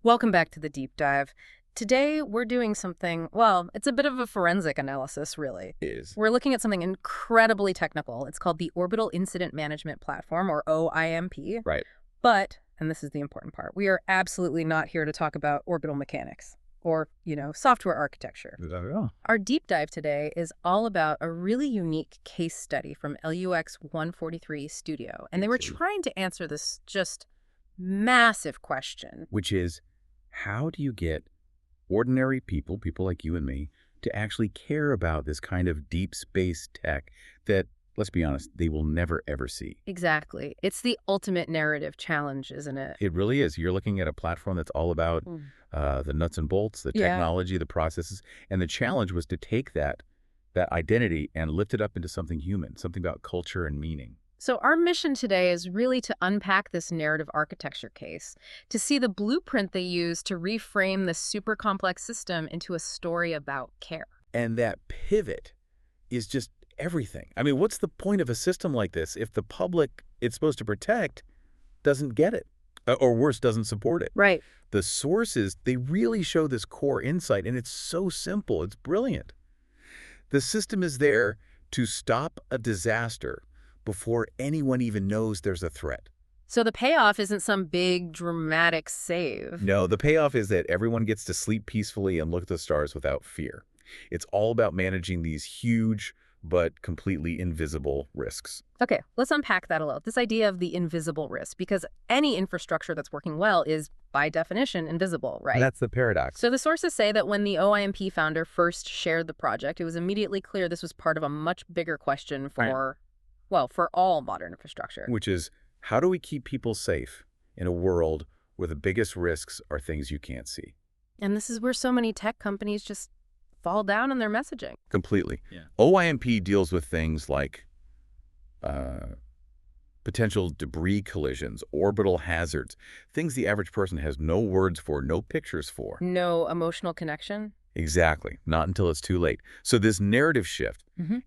Welcome back to the deep dive. Today, we're doing something, well, it's a bit of a forensic analysis, really. Is. We're looking at something incredibly technical. It's called the Orbital Incident Management Platform, or OIMP. Right. But, and this is the important part, we are absolutely not here to talk about orbital mechanics or, software architecture. Oh. Our deep dive today is all about a really unique case study from LUX 143 Studio. And they were trying to answer this just massive question. Which is, how do you get ordinary people like you and me, to actually care about this kind of deep space tech that, let's be honest, they will never, ever see? Exactly. It's the ultimate narrative challenge, isn't it? It really is. You're looking at a platform that's all about the nuts and bolts, the technology, the processes. And the challenge was to take that identity and lift it up into something human, something about culture and meaning. So our mission today is really to unpack this narrative architecture case, to see the blueprint they use to reframe this super complex system into a story about care. And that pivot is just everything. I mean, what's the point of a system like this if the public it's supposed to protect doesn't get it? Or worse, doesn't support it? Right. The sources, they really show this core insight, and it's so simple. It's brilliant. The system is there to stop a disaster before anyone even knows there's a threat. So the payoff isn't some big, dramatic save. No, the payoff is that everyone gets to sleep peacefully and look at the stars without fear. It's all about managing these huge but completely invisible risks. Okay, let's unpack that a little. This idea of the invisible risk, because any infrastructure that's working well is, by definition, invisible, right? That's the paradox. So the sources say that when the OIMP founder first shared the project, it was immediately clear this was part of a much bigger question for, well, for all modern infrastructure. Which is, how do we keep people safe in a world where the biggest risks are things you can't see? And this is where so many tech companies just fall down in their messaging. Completely. Yeah. OIMP deals with things like potential debris collisions, orbital hazards, things the average person has no words for, no pictures for. No emotional connection? Exactly. Not until it's too late. So this narrative shift,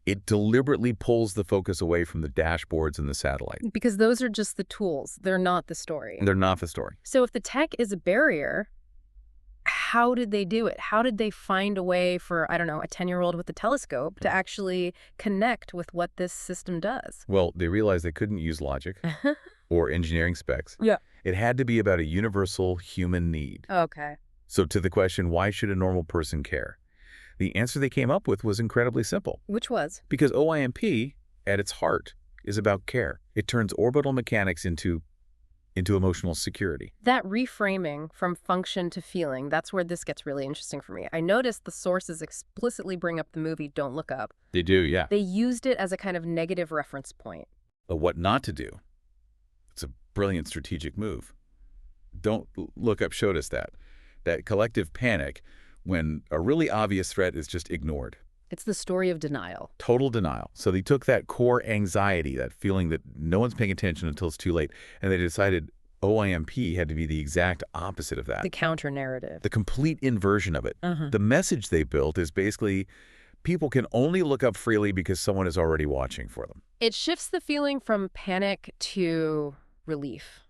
it deliberately pulls the focus away from the dashboards and the satellite. Because those are just the tools. They're not the story. They're not the story. So if the tech is a barrier, how did they do it? How did they find a way for, I don't know, a 10-year-old with a telescope to actually connect with what this system does? Well, they realized they couldn't use logic or engineering specs. Yeah. It had to be about a universal human need. Okay. So to the question, why should a normal person care? The answer they came up with was incredibly simple. Which was? Because OIMP, at its heart, is about care. It turns orbital mechanics into emotional security. That reframing from function to feeling, that's where this gets really interesting for me. I noticed the sources explicitly bring up the movie Don't Look Up. They do, yeah. They used it as a kind of negative reference point. But what not to do? It's a brilliant strategic move. Don't Look Up showed us that collective panic when a really obvious threat is just ignored. It's the story of denial. Total denial. So they took that core anxiety, that feeling that no one's paying attention until it's too late, and they decided OIMP had to be the exact opposite of that. The counter-narrative. The complete inversion of it. The message they built is basically people can only look up freely because someone is already watching for them. It shifts the feeling from panic to relief.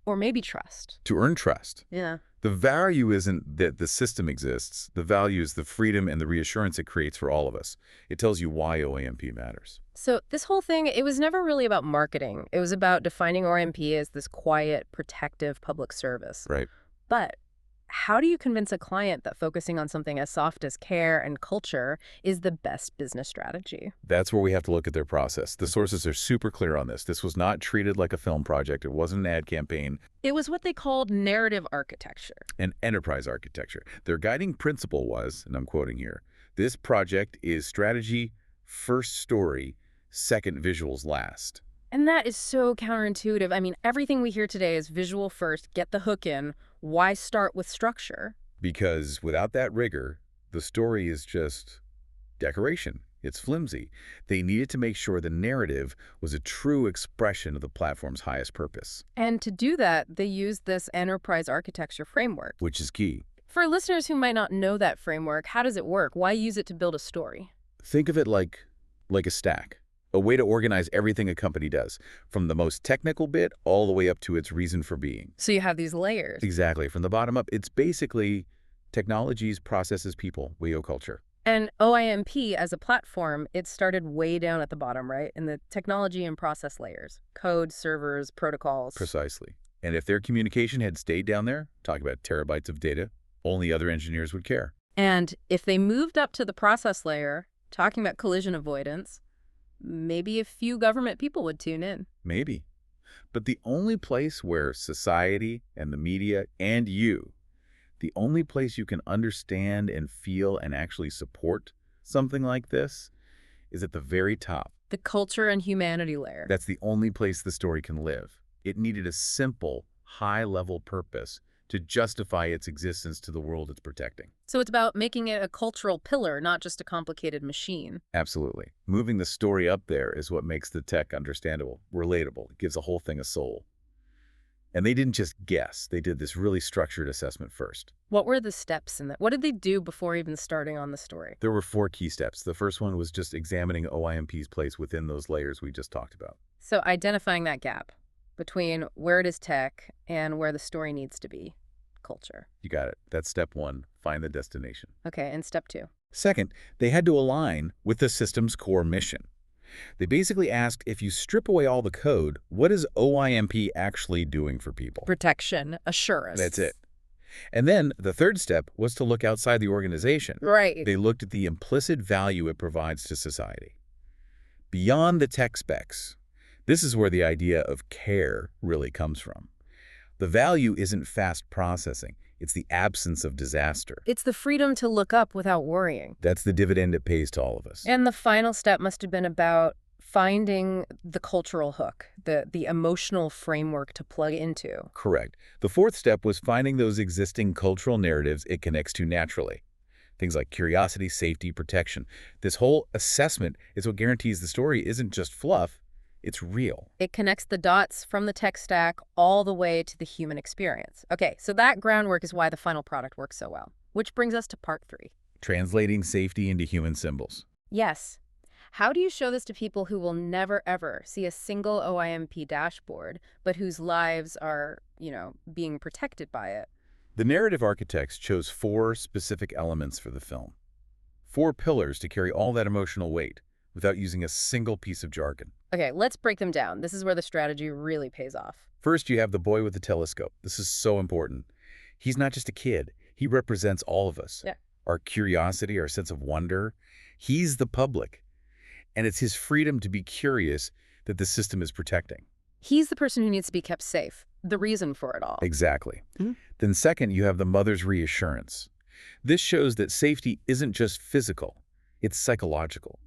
Or maybe trust. To earn trust. Yeah. The value isn't that the system exists. The value is the freedom and the reassurance it creates for all of us. It tells you why OIMP matters. So this whole thing, it was never really about marketing. It was about defining OIMP as this quiet, protective public service. Right. But how do you convince a client that focusing on something as soft as care and culture is the best business strategy? That's where we have to look at their process. The sources are super clear on this. This was not treated like a film project. It wasn't an ad campaign. It was what they called narrative architecture. And enterprise architecture. Their guiding principle was, and I'm quoting here, this project is strategy, first story, second visuals last. And that is so counterintuitive. I mean, everything we hear today is visual first, get the hook in. Why start with structure? Because without that rigor, the story is just decoration. It's flimsy. They needed to make sure the narrative was a true expression of the platform's highest purpose. And to do that, they used this enterprise architecture framework. Which is key. For listeners who might not know that framework, how does it work? Why use it to build a story? Think of it like a stack. A way to organize everything a company does, from the most technical bit all the way up to its reason for being. So you have these layers. Exactly. From the bottom up, it's basically technologies, processes, people, culture. And OIMP as a platform, it started way down at the bottom, right? In the technology and process layers. Code, servers, protocols. Precisely. And if their communication had stayed down there, talk about terabytes of data, only other engineers would care. And if they moved up to the process layer, talking about collision avoidance, maybe a few government people would tune in. Maybe. But the only place where society and the media and you, the only place you can understand and feel and actually support something like this is at the very top. The culture and humanity layer. That's the only place the story can live. It needed a simple, high-level purpose to justify its existence to the world it's protecting. So it's about making it a cultural pillar, not just a complicated machine. Absolutely. Moving the story up there is what makes the tech understandable, relatable. It gives the whole thing a soul. And they didn't just guess. They did this really structured assessment first. What were the steps in that? What did they do before even starting on the story? There were 4 key steps. The first one was just examining OIMP's place within those layers we just talked about. So identifying that gap between where it is tech and where the story needs to be, culture. You got it. That's step 1. Find the destination. Okay, and step 2. Second, they had to align with the system's core mission. They basically asked, if you strip away all the code, what is OIMP actually doing for people? Protection, assurance. That's it. And then the third step was to look outside the organization. Right. They looked at the implicit value it provides to society. Beyond the tech specs, this is where the idea of care really comes from. The value isn't fast processing. It's the absence of disaster. It's the freedom to look up without worrying. That's the dividend it pays to all of us. And the final step must have been about finding the cultural hook, the emotional framework to plug into. Correct. The fourth step was finding those existing cultural narratives it connects to naturally. Things like curiosity, safety, protection. This whole assessment is what guarantees the story isn't just fluff, it's real. It connects the dots from the tech stack all the way to the human experience. Okay, so that groundwork is why the final product works so well. Which brings us to part 3. Translating safety into human symbols. Yes. How do you show this to people who will never, ever see a single OIMP dashboard, but whose lives are, being protected by it? The narrative architects chose 4 specific elements for the film. 4 pillars to carry all that emotional weight without using a single piece of jargon. Okay, let's break them down. This is where the strategy really pays off. First, you have the boy with the telescope. This is so important. He's not just a kid. He represents all of us. Yeah. Our curiosity, our sense of wonder. He's the public. And it's his freedom to be curious that the system is protecting. He's the person who needs to be kept safe, the reason for it all. Exactly. Mm-hmm. Then second, you have the mother's reassurance. This shows that safety isn't just physical. It's psychological,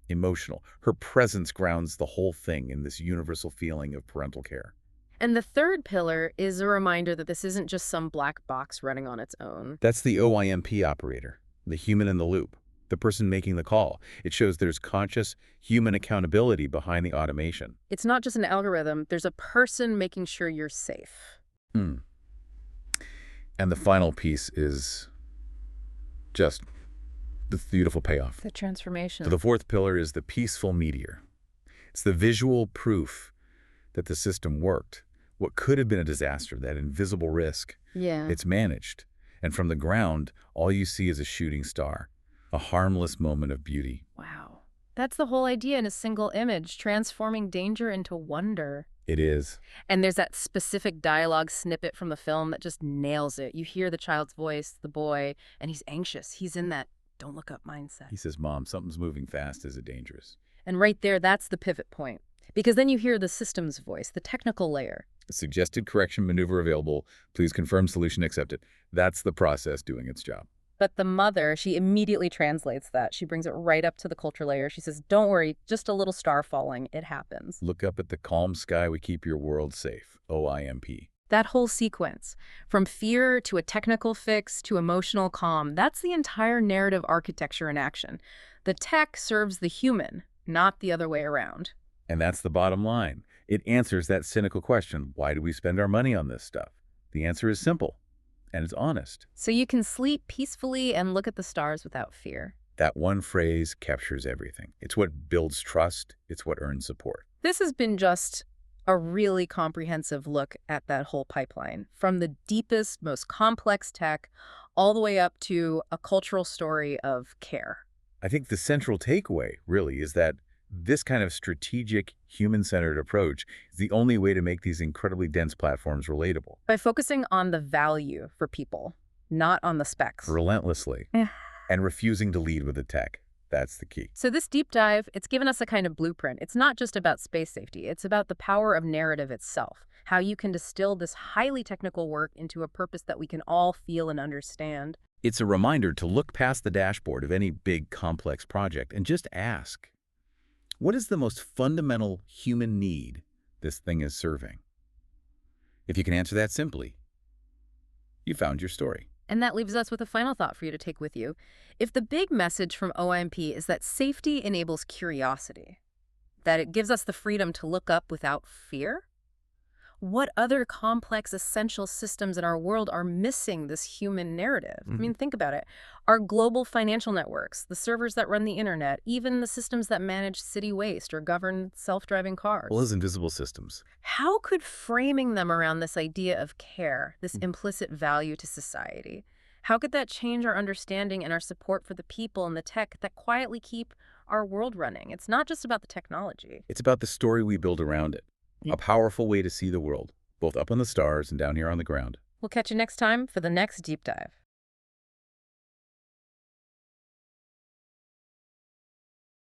emotional. Her presence grounds the whole thing in this universal feeling of parental care. And the third pillar is a reminder that this isn't just some black box running on its own. That's the OIMP operator, the human in the loop, the person making the call. It shows there's conscious human accountability behind the automation. It's not just an algorithm. There's a person making sure you're safe. And the final piece is just the beautiful payoff. The transformation. So the fourth pillar is the peaceful meteor. It's the visual proof that the system worked. What could have been a disaster, that invisible risk, Yeah. it's managed. And from the ground, all you see is a shooting star, a harmless moment of beauty. Wow. That's the whole idea in a single image, transforming danger into wonder. It is. And there's that specific dialogue snippet from the film that just nails it. You hear the child's voice, the boy, and he's anxious. He's in that don't look up mindset. He says, Mom, something's moving fast. Is it dangerous? And right there, that's the pivot point. Because then you hear the system's voice, the technical layer. Suggested correction maneuver available. Please confirm solution accepted. That's the process doing its job. But the mother, she immediately translates that. She brings it right up to the culture layer. She says, don't worry, just a little star falling. It happens. Look up at the calm sky. We keep your world safe. OIMP. That whole sequence, from fear to a technical fix to emotional calm, that's the entire narrative architecture in action. The tech serves the human, not the other way around. And that's the bottom line. It answers that cynical question, why do we spend our money on this stuff? The answer is simple, and it's honest. So you can sleep peacefully and look at the stars without fear. That one phrase captures everything. It's what builds trust. It's what earns support. This has been just a really comprehensive look at that whole pipeline, from the deepest, most complex tech all the way up to a cultural story of care. I think the central takeaway, really, is that this kind of strategic, human-centered approach is the only way to make these incredibly dense platforms relatable. By focusing on the value for people, not on the specs. Relentlessly. Yeah. And refusing to lead with the tech. That's the key. So this deep dive, it's given us a kind of blueprint. It's not just about space safety. It's about the power of narrative itself, how you can distill this highly technical work into a purpose that we can all feel and understand. It's a reminder to look past the dashboard of any big, complex project and just ask, what is the most fundamental human need this thing is serving? If you can answer that simply, you found your story. And that leaves us with a final thought for you to take with you. If the big message from OIMP is that safety enables curiosity, that it gives us the freedom to look up without fear, what other complex, essential systems in our world are missing this human narrative? I mean, think about it. Our global financial networks, the servers that run the internet, even the systems that manage city waste or govern self-driving cars. All those invisible systems. How could framing them around this idea of care, this implicit value to society, how could that change our understanding and our support for the people and the tech that quietly keep our world running? It's not just about the technology. It's about the story we build around it. A powerful way to see the world, both up in the stars and down here on the ground. We'll catch you next time for the next deep dive.